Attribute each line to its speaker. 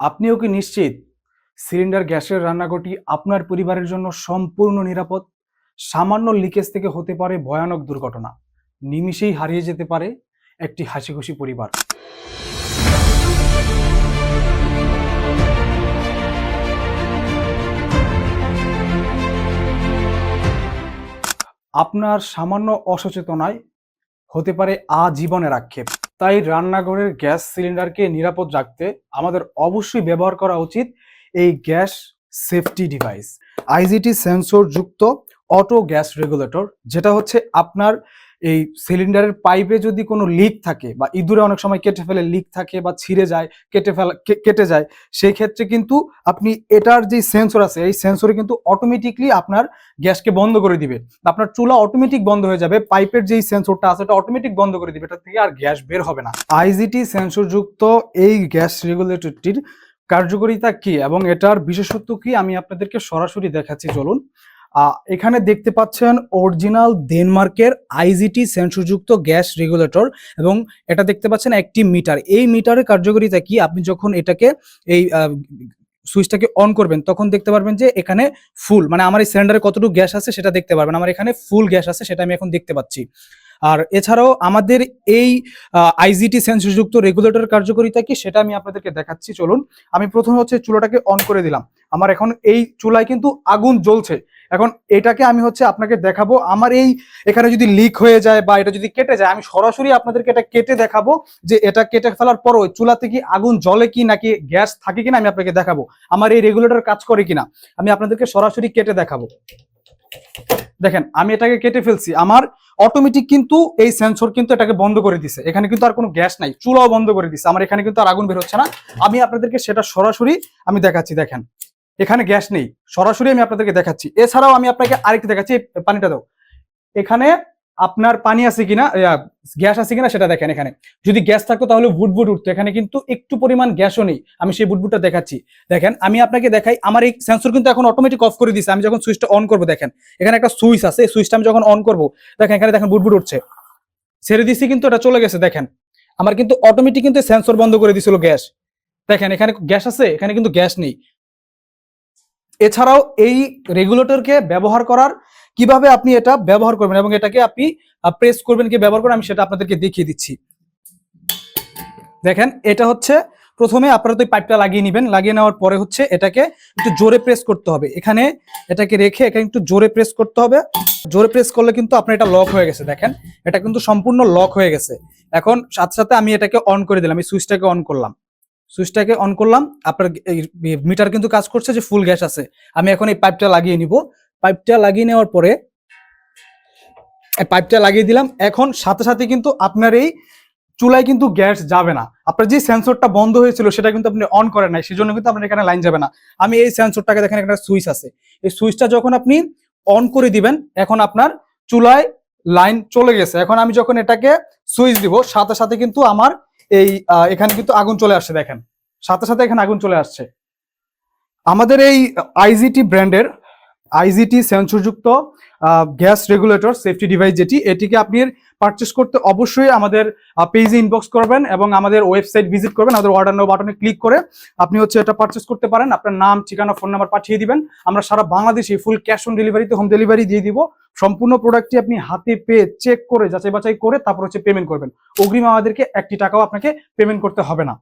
Speaker 1: আপনিও কি নিশ্চিত সিলিন্ডার গ্যাসের রান্নাঘরটি আপনার পরিবারের জন্য সম্পূর্ণ নিরাপদ? সামান্য লিকেজ থেকে হতে পারে ভয়ানক দুর্ঘটনা, নিমিষেই হারিয়ে যেতে পারে একটি হাসিখুশি পরিবার। আপনার সামান্য অসচেতনায় হতে পারে আজীবনের আক্ষেপ। তাই রান্নাঘরের গ্যাস সিলিন্ডারকে নিরাপদ রাখতে আমাদের অবশ্যই ব্যবহার করা উচিত এই gas safety device, IGT sensor যুক্ত অটো গ্যাস রেগুলেটর। যেটা হচ্ছে আপনার এই সিলিন্ডারের পাইপে যদি কোনো লিক থাকে বা ইঁদুরে অনেক সময় কেটে ফেলে, লিক থাকে বা ছিঁড়ে যায়, কেটে যায়, সেই ক্ষেত্রে কিন্তু আপনি এটার যে সেন্সর আছে এই সেন্সরে কিন্তু অটোমেটিকলি আপনার গ্যাসকে বন্ধ করে দিবে। আপনার চুলা অটোমেটিক বন্ধ হয়ে যাবে, পাইপের যেই সেন্সরটা আছে এটা অটোমেটিক বন্ধ করে দিবে, এটা থেকে আর গ্যাস বের হবে না। আইজিটি সেন্সর যুক্ত এই গ্যাস রেগুলেটরটির কার্যকারিতা কি এবং এটার বিশেষত্ব কি আমি আপনাদেরকে সরাসরি দেখাচ্ছি, চলুন। এখানে দেখতে পাচ্ছেন অরিজিনাল ডেনমার্কের আইজিটি সেন্সরযুক্ত গ্যাস রেগুলেটর এবং এটা দেখতে পাচ্ছেন একটি মিটার। এই মিটারের কার্যকারিতা কি, আপনি যখন এটাকে এই সুইচটাকে অন করবেন তখন দেখতে পারবেন যে এখানে ফুল, মানে আমার এই সিলিন্ডারে কতটুকু গ্যাস আছে সেটা দেখতে পারবেন। আমার এখানে ফুল গ্যাস আছে, সেটা আমি এখন দেখতে পাচ্ছি। আর এছাড়াও আমাদের এই আইজিটি সেন্সরযুক্ত রেগুলেটর কার্যকারিতা কি সেটা আমি আপনাদেরকে দেখাচ্ছি, চলুন। আমি প্রথমে হচ্ছে চুলাটাকে অন করে দিলাম। আমার এখন এই চুলায় কিন্তু আগুন জ্বলছে। এখন এটাকে আমি হচ্ছে আপনাকে দেখাবো, আমার এই এখানে যদি লিক হয়ে যায় বা এটা যদি কেটে যায়, আমি সরাসরি আপনাদেরকে এটা কেটে দেখাবো যে এটা কেটে ফেলার পরও চুলাতে কি আগুন জ্বলে কি নাকি গ্যাস থাকে কিনা আমি আপনাকে দেখাবো। আমার এই রেগুলেটর কাজ করে কিনা আমি আপনাদেরকে সরাসরি কেটে দেখাবো। দেখেন আমি এটাকে কেটে ফেলছি, আমার অটোমেটিক কিন্তু এই সেন্সর কিন্তু এটাকে বন্ধ করে দিছে। এখানে কিন্তু আর কোনো গ্যাস নাই, চুলাও বন্ধ করে দিছে, আমার এখানে কিন্তু আর আগুন বের হচ্ছে না। আমি আপনাদেরকে সেটা সরাসরি আমি দেখাচ্ছি। দেখেন এখানে গ্যাস নেই, সরাসরি আমি আপনাদেরকে দেখাচ্ছি। এছাড়াও আমি আপনাকে আরেকটা দেখাচ্ছি, পানিটা দাও। এখানে আপনার পানি আছে কিনা, গ্যাস আছে কিনা সেটা দেখেন। এখানে যদি গ্যাস থাকতো তাহলে বুটবুট উঠতো, এখানে কিন্তু একটু পরিমাণ গ্যাসও নেই। আমি সেই বুটবুটটা দেখাচ্ছি। দেখেন আমি আপনাকে দেখাই, আমার এই সেন্সর কিন্তু এখন অটোমেটিক অফ করে দিচ্ছে। আমি যখন সুইচটা অন করবো, দেখেন এখানে একটা সুইচ আছে, সুইচটা আমি যখন অন করবো দেখেন এখানে দেখেন বুটবুট উঠছে, ছেড়ে দিচ্ছি কিন্তু এটা চলে গেছে। দেখেন আমার কিন্তু অটোমেটিক কিন্তু সেন্সর বন্ধ করে দিছিল গ্যাস। দেখেন এখানে গ্যাস আছে, এখানে কিন্তু গ্যাস নেই। এছাড়াও এই রেগুলেটরকে ব্যবহার করার কিভাবে আপনি এটা ব্যবহার করবেন এবং এটাকে আপনি প্রেস করবেন কি ব্যবহার করবেন আমি সেটা আপনাদেরকে দেখিয়ে দিচ্ছি। দেখেন এটা হচ্ছে প্রথমে আপনারা তো পাইপটা লাগিয়ে নেবেন, লাগিয়ে নেওয়ার পরে হচ্ছে এটাকে একটু জোরে প্রেস করতে হবে। এখানে এটাকে রেখে এখানে একটু জোরে প্রেস করতে হবে। জোরে প্রেস করলে কিন্তু আপনার এটা লক হয়ে গেছে। দেখেন এটা কিন্তু সম্পূর্ণ লক হয়ে গেছে। এখন সাথে সাথে আমি এটাকে অন করে দিলাম, এই সুইচটাকে অন করলাম। সুইচটাকে অন করলাম, আপনার মিটার কিন্তু কাজ করছে যে ফুল গ্যাস আছে। আমি এখন এই পাইপটা লাগিয়ে নিব। পাইপটা লাগিয়ে নেওয়ার পরে পাইপটা লাগিয়ে দিলাম। এখন সাথে সাথে কিন্তু আপনার এই চুলায় কিন্তু গ্যাস যাবে না। আপনার যে সেন্সরটা বন্ধ হয়েছিল সেটা কিন্তু আপনি অন করেন নাই, সেজন্য কিন্তু আপনার এখানে লাইন যাবে না। আমি এই সেন্সরটাকে দেখেন, এখানে সুইচ আছে, এই সুইচটা যখন আপনি অন করে দিবেন এখন আপনার চুলায় লাইন চলে গেছে। এখন আমি যখন এটাকে সুইচ দিব সাথে সাথে কিন্তু আমার এই এখানে কিন্তু আগুন চলে আসছে। দেখেন সাথে সাথে এখানে আগুন চলে আসছে। আমাদের এই আইজিটি ব্র্যান্ডের আইজিটি সেন্সরযুক্ত গ্যাস রেগুলেটর সেফটি ডিভাইস এটিকে আপনি পারচেস করতে অবশ্যই আমাদের পেজে ইনবক্স করবেন এবং আমাদের ওয়েবসাইট ভিজিট করবেন। আমাদের অর্ডার নাও বাটনে ক্লিক করে আপনি হচ্ছে এটা পারচেস করতে পারেন। আপনার নাম, ঠিকানা, ফোন নাম্বার পাঠিয়ে দিবেন। আমরা সারা বাংলাদেশে ফুল ক্যাশ অন ডেলিভারিতে হোম ডেলিভারি দিয়ে দিব। সম্পূর্ণ প্রোডাক্টটি আপনি হাতে পেয়ে চেক করে যাচাই বাছাই করে তারপর হচ্ছে পেমেন্ট করবেন। অগ্রিম আমাদেরকে 1 টাকাও আপনাকে পেমেন্ট করতে হবে না।